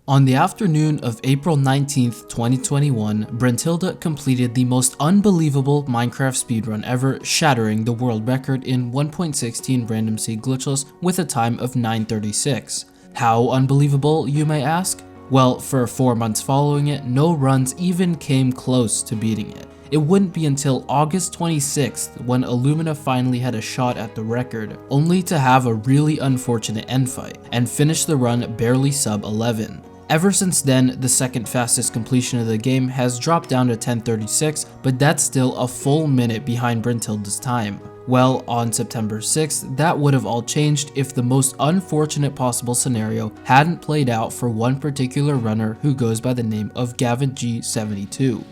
On the afternoon of April 19th, 2021, Brentilda completed the most unbelievable Minecraft speedrun ever, shattering the world record in 1.16 random seed glitchless with a time of 9:36. How unbelievable, you may ask? Well, for 4 months following it, no runs even came close to beating it. It wouldn't be until August 26th when Illumina finally had a shot at the record, only to have a really unfortunate end fight and finish the run barely sub 11. Ever since then, the second fastest completion of the game has dropped down to 10:36, but that's still a full minute behind Brentilda's time. Well, on September 6th, that would have all changed if the most unfortunate possible scenario hadn't played out for one particular runner who goes by the name of Gavin G72.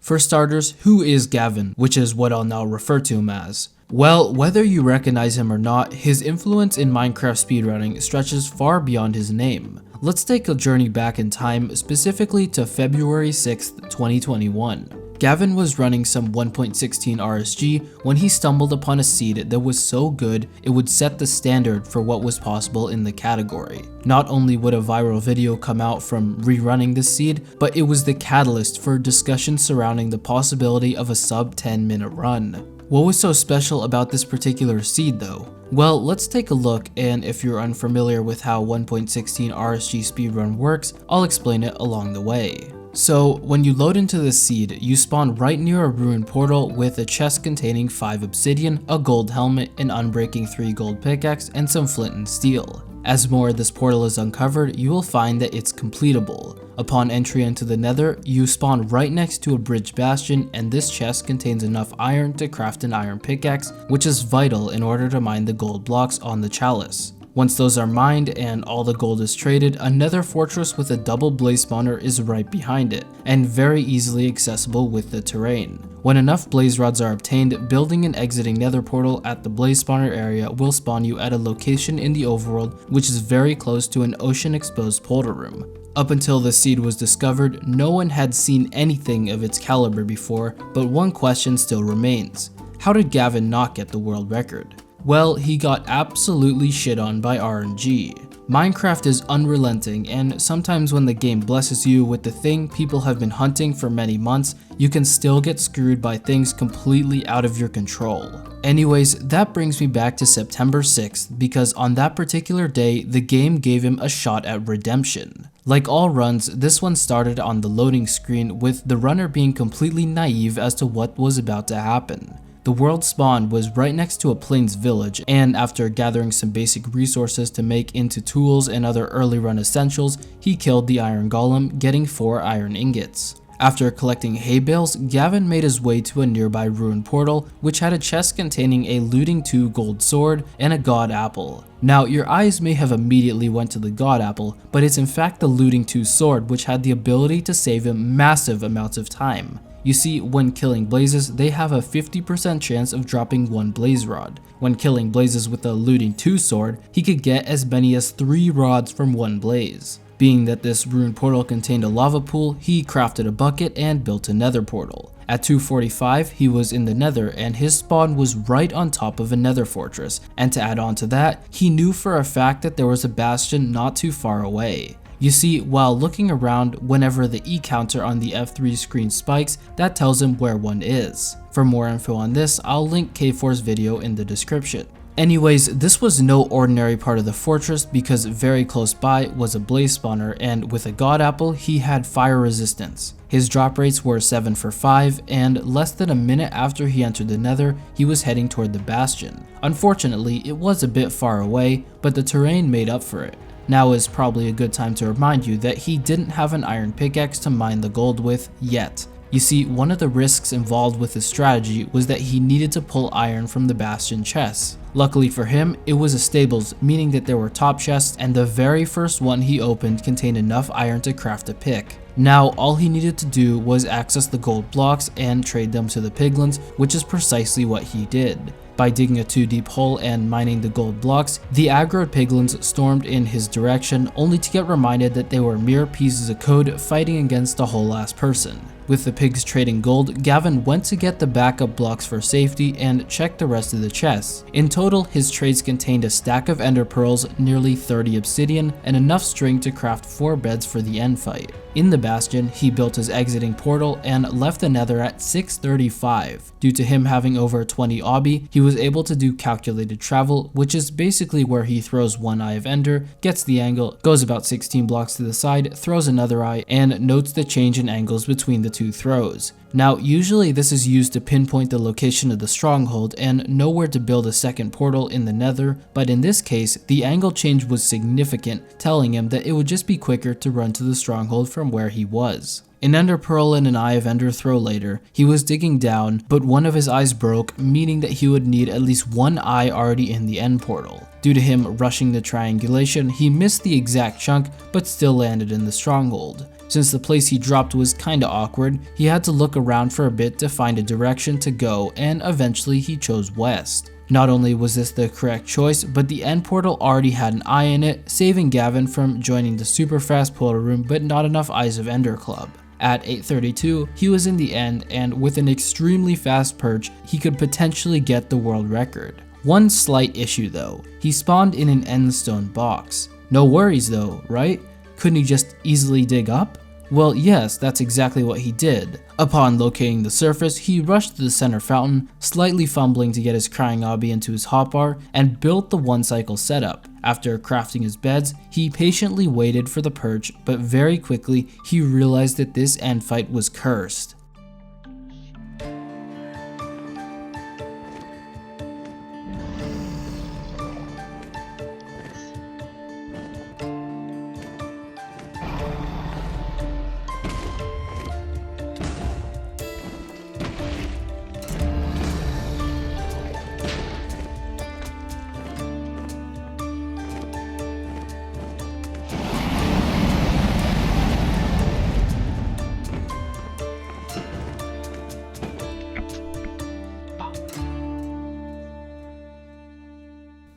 For starters, who is Gavin, which is what I'll now refer to him as? Well, whether you recognize him or not, his influence in Minecraft speedrunning stretches far beyond his name. Let's take a journey back in time, specifically to February 6th, 2021. Gavin was running some 1.16 RSG when he stumbled upon a seed that was so good it would set the standard for what was possible in the category. Not only would a viral video come out from rerunning this seed, but it was the catalyst for discussion surrounding the possibility of a sub 10-minute run. What was so special about this particular seed though? Well, let's take a look, and if you're unfamiliar with how 1.16 RSG speedrun works, I'll explain it along the way. So, when you load into the seed, you spawn right near a ruined portal with a chest containing 5 obsidian, a gold helmet, an unbreaking 3 gold pickaxe, and some flint and steel. As more of this portal is uncovered, you will find that it's completable. Upon entry into the nether, you spawn right next to a bridge bastion, and this chest contains enough iron to craft an iron pickaxe, which is vital in order to mine the gold blocks on the chalice. Once those are mined and all the gold is traded, a nether fortress with a double blaze spawner is right behind it, and very easily accessible with the terrain. When enough blaze rods are obtained, building and exiting nether portal at the blaze spawner area will spawn you at a location in the overworld which is very close to an ocean exposed portal room. Up until the seed was discovered, no one had seen anything of its caliber before, but one question still remains. How did Gavin not get the world record? Well, he got absolutely shit on by RNG. Minecraft is unrelenting, and sometimes when the game blesses you with the thing people have been hunting for many months, you can still get screwed by things completely out of your control. Anyways, that brings me back to September 6th, because on that particular day, the game gave him a shot at redemption. Like all runs, this one started on the loading screen with the runner being completely naive as to what was about to happen. The world spawn was right next to a plains village, and after gathering some basic resources to make into tools and other early run essentials, he killed the iron golem, getting 4 iron ingots. After collecting hay bales, Gavin made his way to a nearby ruined portal, which had a chest containing a looting 2 gold sword and a god apple. Now, your eyes may have immediately went to the god apple, but it's in fact the looting 2 sword which had the ability to save him massive amounts of time. You see, when killing blazes, they have a 50% chance of dropping 1 blaze rod. When killing blazes with a looting 2 sword, he could get as many as 3 rods from 1 blaze. Being that this ruined portal contained a lava pool, he crafted a bucket and built a nether portal. At 2:45, he was in the nether, and his spawn was right on top of a nether fortress, and to add on to that, he knew for a fact that there was a bastion not too far away. You see, while looking around, whenever the E counter on the F3 screen spikes, that tells him where one is. For more info on this, I'll link K4's video in the description. Anyways, this was no ordinary part of the fortress, because very close by was a blaze spawner, and with a god apple, he had fire resistance. His drop rates were 7 for 5, and less than a minute after he entered the nether, he was heading toward the bastion. Unfortunately, it was a bit far away, but the terrain made up for it. Now is probably a good time to remind you that he didn't have an iron pickaxe to mine the gold with yet. You see, one of the risks involved with his strategy was that he needed to pull iron from the bastion chests. Luckily for him, it was a stables, meaning that there were top chests, and the very first one he opened contained enough iron to craft a pick. Now, all he needed to do was access the gold blocks and trade them to the piglins, which is precisely what he did. By digging a 2-deep hole and mining the gold blocks, the aggroed piglins stormed in his direction, only to get reminded that they were mere pieces of code fighting against a whole ass person. With the pigs trading gold, Gavin went to get the backup blocks for safety and checked the rest of the chests. In total, his trades contained a stack of ender pearls, nearly 30 obsidian, and enough string to craft 4 beds for the end fight. In the Bastion, he built his exiting portal and left the nether at 6:35. Due to him having over 20 obby, he was able to do calculated travel, which is basically where he throws one eye of ender, gets the angle, goes about 16 blocks to the side, throws another eye, and notes the change in angles between the 2 throws. Now, usually this is used to pinpoint the location of the stronghold and know where to build a second portal in the nether, but in this case, the angle change was significant, telling him that it would just be quicker to run to the stronghold from where he was. An ender pearl and an eye of ender throw later, he was digging down, but one of his eyes broke, meaning that he would need at least one eye already in the end portal. Due to him rushing the triangulation, he missed the exact chunk, but still landed in the stronghold. Since the place he dropped was kinda awkward, he had to look around for a bit to find a direction to go, and eventually he chose west. Not only was this the correct choice, but the end portal already had an eye in it, saving Gavin from joining the super fast portal room but not enough eyes of Ender Club. At 8:32, he was in the end, and with an extremely fast perch, he could potentially get the world record. One slight issue though, he spawned in an endstone box. No worries though, right? Couldn't he just easily dig up? Well, yes, that's exactly what he did. Upon locating the surface, he rushed to the center fountain, slightly fumbling to get his crying obby into his hotbar, and built the 1-cycle setup. After crafting his beds, he patiently waited for the perch, but very quickly he realized that this end fight was cursed.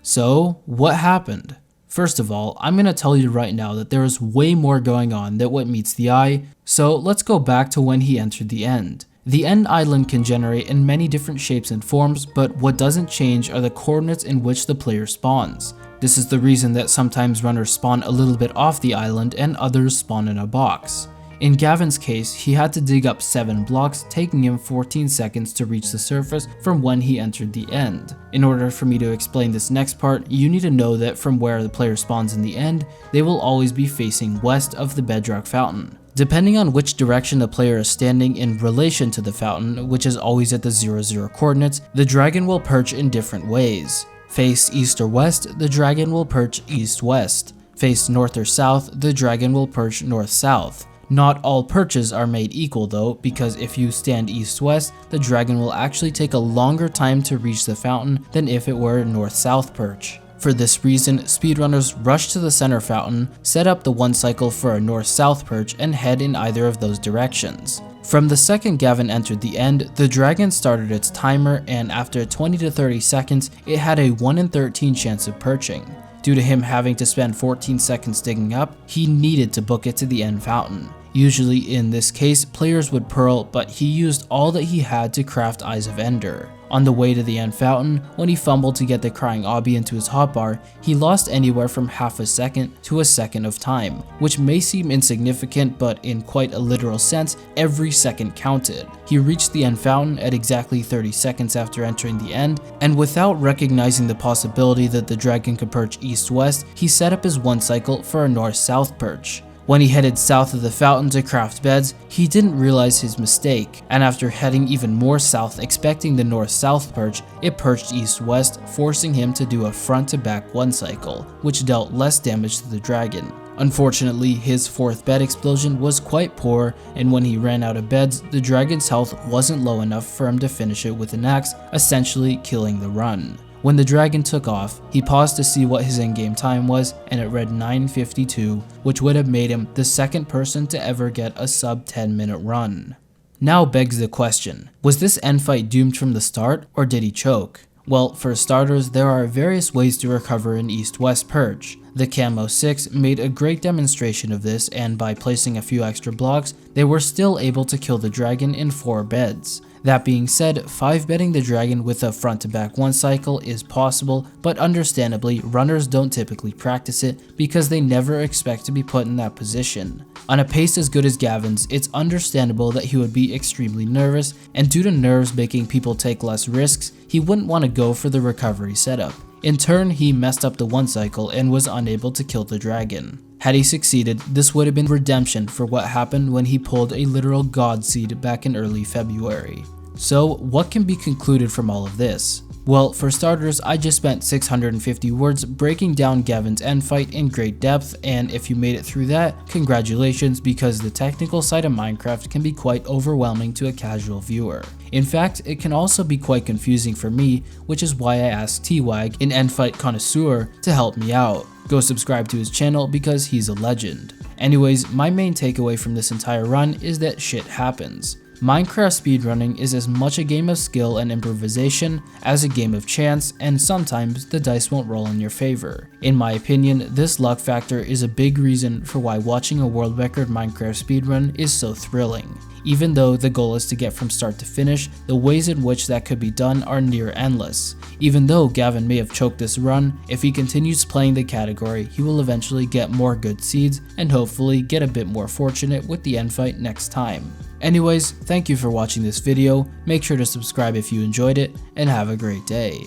So, what happened? First of all, I'm going to tell you right now that there is way more going on than what meets the eye, so let's go back to when he entered the end. The end island can generate in many different shapes and forms, but what doesn't change are the coordinates in which the player spawns. This is the reason that sometimes runners spawn a little bit off the island and others spawn in a box. In Gavin's case, he had to dig up 7 blocks, taking him 14 seconds to reach the surface from when he entered the end. In order for me to explain this next part, you need to know that from where the player spawns in the end, they will always be facing west of the bedrock fountain. Depending on which direction the player is standing in relation to the fountain, which is always at the 0,0 coordinates, the dragon will perch in different ways. Face east or west, the dragon will perch east-west. Face north or south, the dragon will perch north-south. Not all perches are made equal though, because if you stand east-west, the dragon will actually take a longer time to reach the fountain than if it were a north-south perch. For this reason, speedrunners rush to the center fountain, set up the 1-cycle for a north-south perch, and head in either of those directions. From the second Gavin entered the end, the dragon started its timer, and after 20 to 30 seconds, it had a 1 in 13 chance of perching. Due to him having to spend 14 seconds digging up, he needed to book it to the end fountain. Usually in this case, players would pearl, but he used all that he had to craft Eyes of Ender. On the way to the end fountain, when he fumbled to get the crying obby into his hotbar, he lost anywhere from half a second to a second of time, which may seem insignificant, but in quite a literal sense, every second counted. He reached the end fountain at exactly 30 seconds after entering the end, and without recognizing the possibility that the dragon could perch east-west, he set up his 1-cycle for a north-south perch. When he headed south of the fountain to craft beds, he didn't realize his mistake, and after heading even more south expecting the north-south perch, it perched east-west, forcing him to do a front-to-back 1-cycle, which dealt less damage to the dragon. Unfortunately, his 4th bed explosion was quite poor, and when he ran out of beds, the dragon's health wasn't low enough for him to finish it with an axe, essentially killing the run. When the dragon took off, he paused to see what his in-game time was, and it read 9:52, which would have made him the second person to ever get a sub 10-minute run. Now begs the question, was this end fight doomed from the start, or did he choke? Well, for starters, there are various ways to recover an east-west perch. The Camo 6 made a great demonstration of this, and by placing a few extra blocks, they were still able to kill the dragon in 4 beds. That being said, 5-bedding the dragon with a front to back 1 cycle is possible, but understandably, runners don't typically practice it because they never expect to be put in that position. On a pace as good as Gavin's, it's understandable that he would be extremely nervous, and due to nerves making people take less risks, he wouldn't want to go for the recovery setup. In turn, he messed up the 1 cycle and was unable to kill the dragon. Had he succeeded, this would have been redemption for what happened when he pulled a literal god seed back in early February. So what can be concluded from all of this? Well, for starters, I just spent 650 words breaking down Gavin's end fight in great depth, and if you made it through that, congratulations, because the technical side of Minecraft can be quite overwhelming to a casual viewer. In fact, it can also be quite confusing for me, which is why I asked Twag, an end fight connoisseur, to help me out. Go subscribe to his channel because he's a legend. Anyways, my main takeaway from this entire run is that shit happens. Minecraft speedrunning is as much a game of skill and improvisation as a game of chance, and sometimes the dice won't roll in your favor. In my opinion, this luck factor is a big reason for why watching a world record Minecraft speedrun is so thrilling. Even though the goal is to get from start to finish, the ways in which that could be done are near endless. Even though Gavin may have choked this run, if he continues playing the category, he will eventually get more good seeds and hopefully get a bit more fortunate with the end fight next time. Anyways, thank you for watching this video, make sure to subscribe if you enjoyed it, and have a great day.